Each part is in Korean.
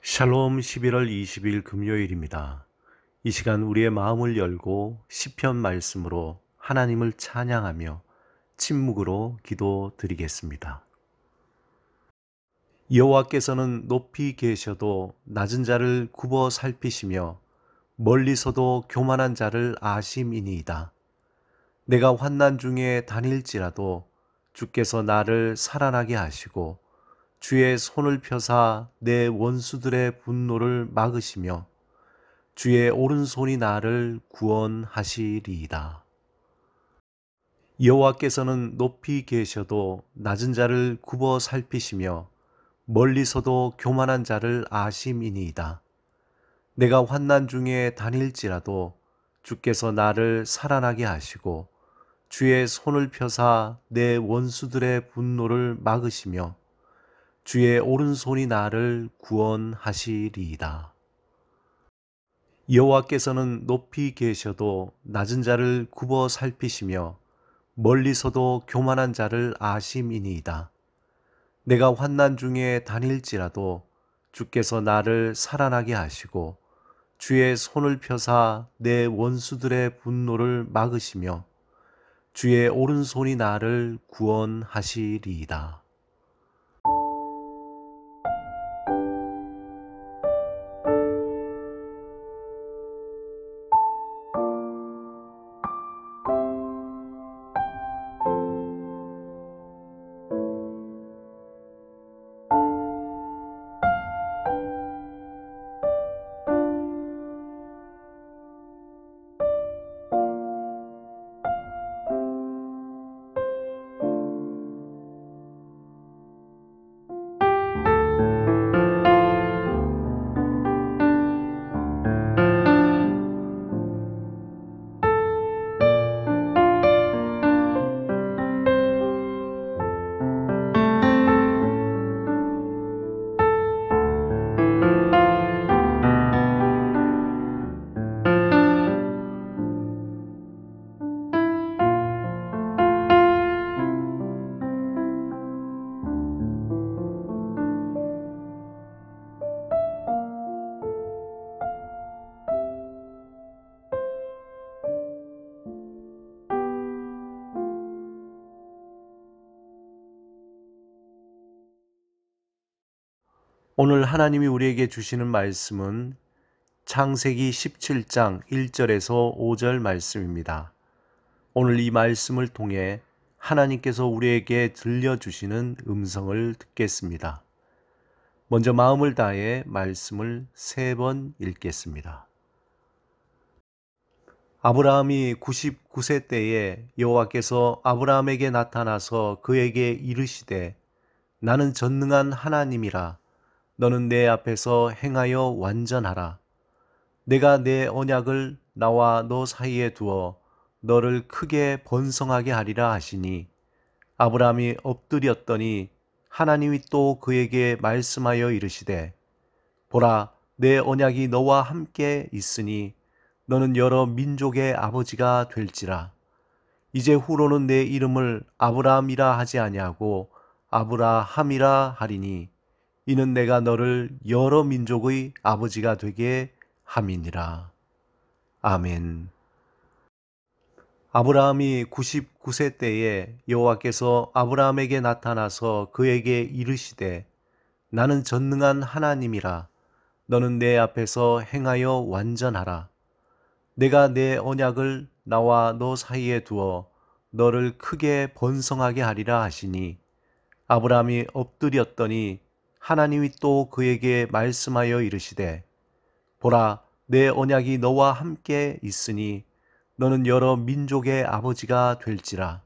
샬롬 11월 20일 금요일입니다. 이 시간 우리의 마음을 열고 시편 말씀으로 하나님을 찬양하며 침묵으로 기도드리겠습니다. 여호와께서는 높이 계셔도 낮은 자를 굽어 살피시며 멀리서도 교만한 자를 아심이니이다. 내가 환난 중에 다닐지라도 주께서 나를 살아나게 하시고 주의 손을 펴사 내 원수들의 분노를 막으시며 주의 오른손이 나를 구원하시리이다. 여호와께서는 높이 계셔도 낮은 자를 굽어 살피시며 멀리서도 교만한 자를 아심이니이다. 내가 환난 중에 다닐지라도 주께서 나를 살아나게 하시고 주의 손을 펴사 내 원수들의 분노를 막으시며 주의 오른손이 나를 구원하시리이다. 여호와께서는 높이 계셔도 낮은 자를 굽어 살피시며 멀리서도 교만한 자를 아심이니이다. 내가 환난 중에 다닐지라도 주께서 나를 살아나게 하시고 주의 손을 펴사 내 원수들의 분노를 막으시며 주의 오른손이 나를 구원하시리이다. 오늘 하나님이 우리에게 주시는 말씀은 창세기 17장 1절에서 5절 말씀입니다. 오늘 이 말씀을 통해 하나님께서 우리에게 들려주시는 음성을 듣겠습니다. 먼저 마음을 다해 말씀을 3번 읽겠습니다. 아브라함이 99세 때에 여호와께서 아브라함에게 나타나서 그에게 이르시되 나는 전능한 하나님이라. 너는 내 앞에서 행하여 완전하라. 내가 내 언약을 나와 너 사이에 두어 너를 크게 번성하게 하리라 하시니 아브라함이 엎드렸더니 하나님이 또 그에게 말씀하여 이르시되 보라, 내 언약이 너와 함께 있으니 너는 여러 민족의 아버지가 될지라. 이제 후로는 내 이름을 아브라함이라 하지 아니하고 아브라함이라 하리니 이는 내가 너를 여러 민족의 아버지가 되게 함이니라. 아멘. 아브라함이 99세 때에 여호와께서 아브라함에게 나타나서 그에게 이르시되 나는 전능한 하나님이라. 너는 내 앞에서 행하여 완전하라. 내가 내 언약을 나와 너 사이에 두어 너를 크게 번성하게 하리라 하시니 아브라함이 엎드렸더니 하나님이 또 그에게 말씀하여 이르시되 보라, 내 언약이 너와 함께 있으니 너는 여러 민족의 아버지가 될지라.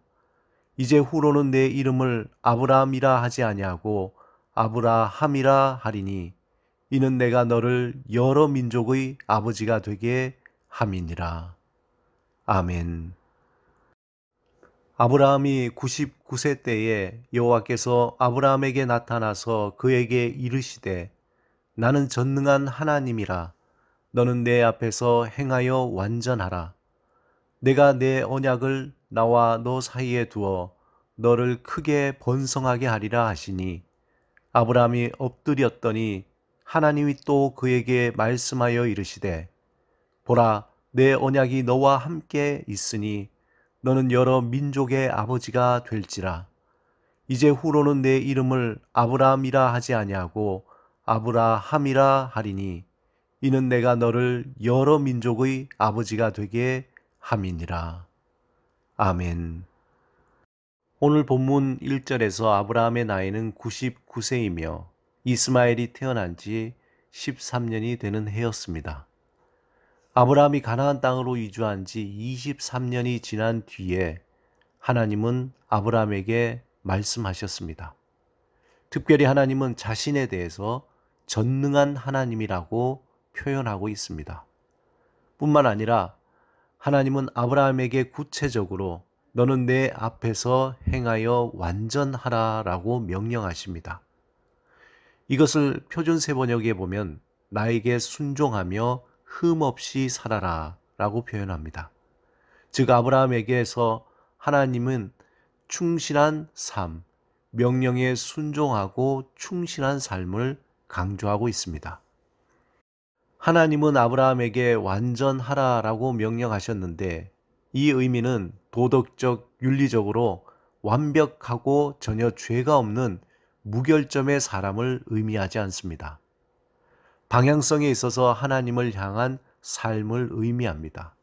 이제 후로는 내 이름을 아브라함이라 하지 아니하고 아브라함이라 하리니 이는 내가 너를 여러 민족의 아버지가 되게 함이니라. 아멘. 아브라함이 99세 때에 여호와께서 아브라함에게 나타나서 그에게 이르시되 나는 전능한 하나님이라. 너는 내 앞에서 행하여 완전하라. 내가 내 언약을 나와 너 사이에 두어 너를 크게 번성하게 하리라 하시니 아브라함이 엎드렸더니 하나님이 또 그에게 말씀하여 이르시되 보라 내 언약이 너와 함께 있으니 너는 여러 민족의 아버지가 될지라. 이제 후로는 내 이름을 아브라함이라 하지 아니하고 아브라함이라 하리니 이는 내가 너를 여러 민족의 아버지가 되게 함이니라. 아멘. 오늘 본문 1절에서 아브라함의 나이는 99세이며 이스마엘이 태어난 지 13년이 되는 해였습니다. 아브라함이 가나안 땅으로 이주한 지 23년이 지난 뒤에 하나님은 아브라함에게 말씀하셨습니다. 특별히 하나님은 자신에 대해서 전능한 하나님이라고 표현하고 있습니다. 뿐만 아니라 하나님은 아브라함에게 구체적으로 너는 내 앞에서 행하여 완전하라 라고 명령하십니다. 이것을 표준세 번역에 보면 나에게 순종하며 흠없이 살아라 라고 표현합니다. 즉 아브라함에게서 하나님은 충실한 삶, 명령에 순종하고 충실한 삶을 강조하고 있습니다. 하나님은 아브라함에게 완전하라라고 명령하셨는데 이 의미는 도덕적, 윤리적으로 완벽하고 전혀 죄가 없는 무결점의 사람을 의미하지 않습니다. 방향성에 있어서 하나님을 향한 삶을 의미합니다.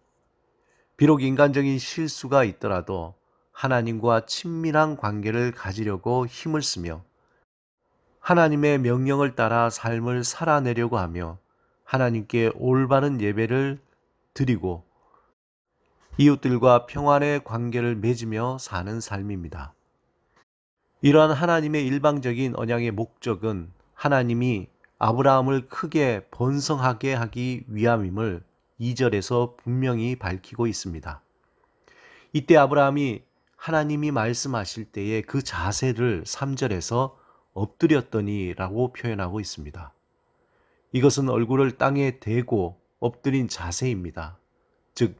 비록 인간적인 실수가 있더라도 하나님과 친밀한 관계를 가지려고 힘을 쓰며 하나님의 명령을 따라 삶을 살아내려고 하며 하나님께 올바른 예배를 드리고 이웃들과 평안의 관계를 맺으며 사는 삶입니다. 이러한 하나님의 일방적인 언약의 목적은 하나님이 아브라함을 크게 번성하게 하기 위함임을 2절에서 분명히 밝히고 있습니다. 이때 아브라함이 하나님이 말씀하실 때의 그 자세를 3절에서 엎드렸더니 라고 표현하고 있습니다. 이것은 얼굴을 땅에 대고 엎드린 자세입니다. 즉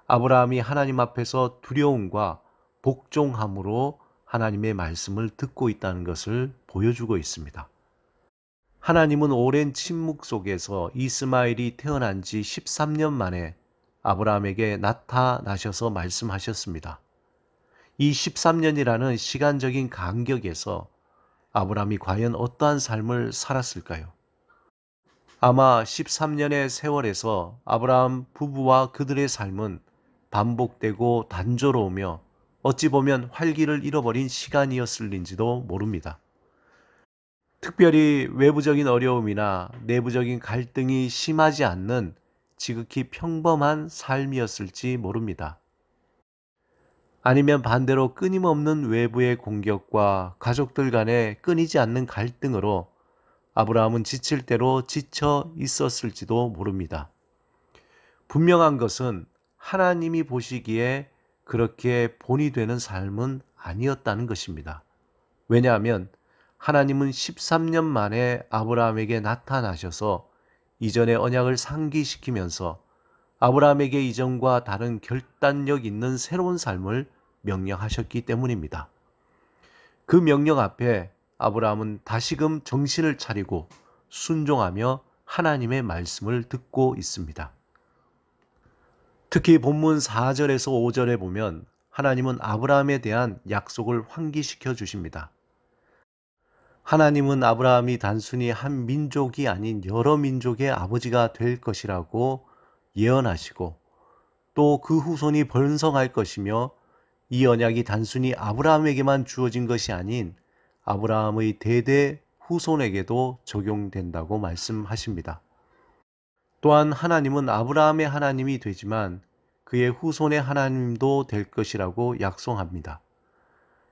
아브라함이 하나님 앞에서 두려움과 복종함으로 하나님의 말씀을 듣고 있다는 것을 보여주고 있습니다. 하나님은 오랜 침묵 속에서 이스마엘이 태어난 지 13년 만에 아브라함에게 나타나셔서 말씀하셨습니다. 이 13년이라는 시간적인 간격에서 아브라함이 과연 어떠한 삶을 살았을까요? 아마 13년의 세월에서 아브라함 부부와 그들의 삶은 반복되고 단조로우며 어찌 보면 활기를 잃어버린 시간이었을는지도 모릅니다. 특별히 외부적인 어려움이나 내부적인 갈등이 심하지 않는 지극히 평범한 삶이었을지 모릅니다. 아니면 반대로 끊임없는 외부의 공격과 가족들 간의 끊이지 않는 갈등으로 아브라함은 지칠 대로 지쳐 있었을지도 모릅니다. 분명한 것은 하나님이 보시기에 그렇게 본이 되는 삶은 아니었다는 것입니다. 왜냐하면 하나님은 13년 만에 아브라함에게 나타나셔서 이전의 언약을 상기시키면서 아브라함에게 이전과 다른 결단력 있는 새로운 삶을 명령하셨기 때문입니다. 그 명령 앞에 아브라함은 다시금 정신을 차리고 순종하며 하나님의 말씀을 듣고 있습니다. 특히 본문 4절에서 5절에 보면 하나님은 아브라함에 대한 약속을 환기시켜 주십니다. 하나님은 아브라함이 단순히 한 민족이 아닌 여러 민족의 아버지가 될 것이라고 예언하시고 또 그 후손이 번성할 것이며 이 언약이 단순히 아브라함에게만 주어진 것이 아닌 아브라함의 대대 후손에게도 적용된다고 말씀하십니다. 또한 하나님은 아브라함의 하나님이 되지만 그의 후손의 하나님도 될 것이라고 약속합니다.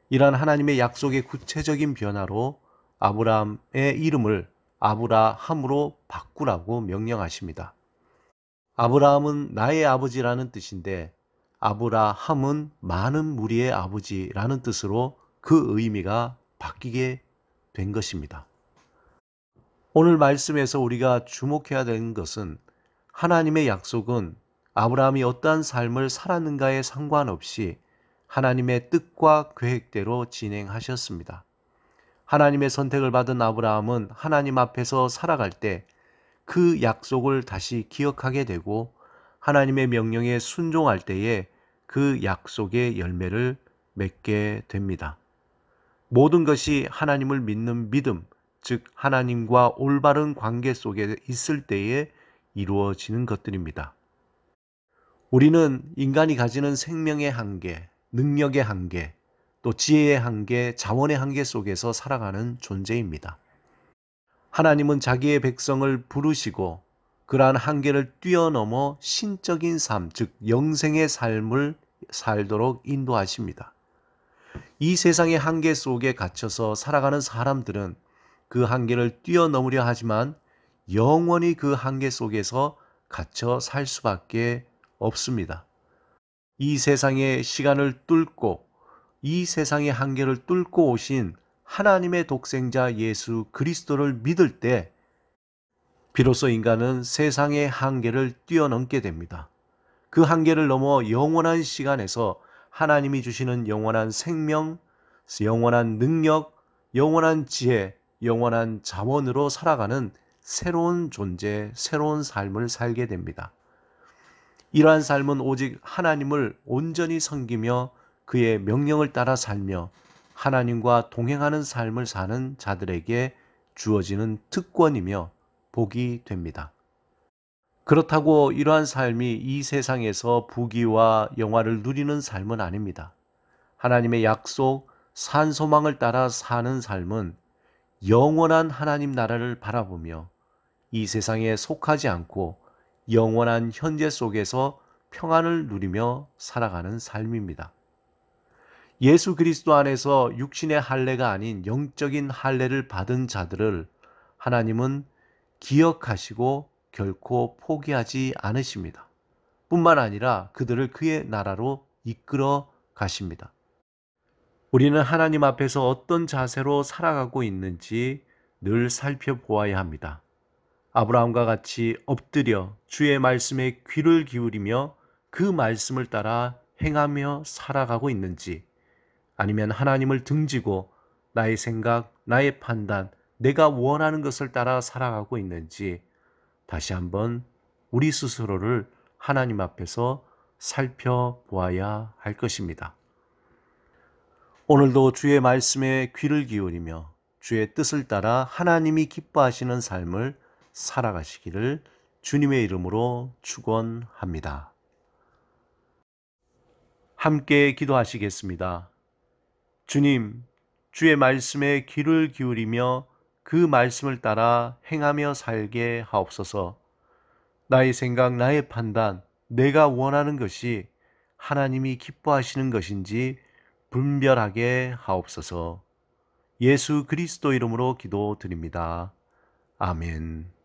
이러한 하나님의 약속의 구체적인 변화로 아브라함의 이름을 아브라함으로 바꾸라고 명령하십니다. 아브라함은 나의 아버지라는 뜻인데 아브라함은 많은 무리의 아버지라는 뜻으로 그 의미가 바뀌게 된 것입니다. 오늘 말씀에서 우리가 주목해야 되는 것은 하나님의 약속은 아브라함이 어떠한 삶을 살았는가에 상관없이 하나님의 뜻과 계획대로 진행하셨습니다. 하나님의 선택을 받은 아브라함은 하나님 앞에서 살아갈 때 그 약속을 다시 기억하게 되고 하나님의 명령에 순종할 때에 그 약속의 열매를 맺게 됩니다. 모든 것이 하나님을 믿는 믿음, 즉 하나님과 올바른 관계 속에 있을 때에 이루어지는 것들입니다. 우리는 인간이 가지는 생명의 한계, 능력의 한계, 또 지혜의 한계, 자원의 한계 속에서 살아가는 존재입니다. 하나님은 자기의 백성을 부르시고 그러한 한계를 뛰어넘어 신적인 삶, 즉 영생의 삶을 살도록 인도하십니다. 이 세상의 한계 속에 갇혀서 살아가는 사람들은 그 한계를 뛰어넘으려 하지만 영원히 그 한계 속에서 갇혀 살 수밖에 없습니다. 이 세상의 시간을 뚫고 이 세상의 한계를 뚫고 오신 하나님의 독생자 예수 그리스도를 믿을 때 비로소 인간은 세상의 한계를 뛰어넘게 됩니다. 그 한계를 넘어 영원한 시간에서 하나님이 주시는 영원한 생명, 영원한 능력, 영원한 지혜, 영원한 자원으로 살아가는 새로운 존재, 새로운 삶을 살게 됩니다. 이러한 삶은 오직 하나님을 온전히 섬기며 그의 명령을 따라 살며 하나님과 동행하는 삶을 사는 자들에게 주어지는 특권이며 복이 됩니다. 그렇다고 이러한 삶이 이 세상에서 부귀와 영화를 누리는 삶은 아닙니다. 하나님의 약속, 산 소망을 따라 사는 삶은 영원한 하나님 나라를 바라보며 이 세상에 속하지 않고 영원한 현재 속에서 평안을 누리며 살아가는 삶입니다. 예수 그리스도 안에서 육신의 할례가 아닌 영적인 할례를 받은 자들을 하나님은 기억하시고 결코 포기하지 않으십니다. 뿐만 아니라 그들을 그의 나라로 이끌어 가십니다. 우리는 하나님 앞에서 어떤 자세로 살아가고 있는지 늘 살펴보아야 합니다. 아브라함과 같이 엎드려 주의 말씀에 귀를 기울이며 그 말씀을 따라 행하며 살아가고 있는지, 아니면 하나님을 등지고 나의 생각, 나의 판단, 내가 원하는 것을 따라 살아가고 있는지 다시 한번 우리 스스로를 하나님 앞에서 살펴보아야 할 것입니다. 오늘도 주의 말씀에 귀를 기울이며 주의 뜻을 따라 하나님이 기뻐하시는 삶을 살아가시기를 주님의 이름으로 축원합니다. 함께 기도하시겠습니다. 주님, 주의 말씀에 귀를 기울이며 그 말씀을 따라 행하며 살게 하옵소서. 나의 생각, 나의 판단, 내가 원하는 것이 하나님이 기뻐하시는 것인지 분별하게 하옵소서. 예수 그리스도 이름으로 기도드립니다. 아멘.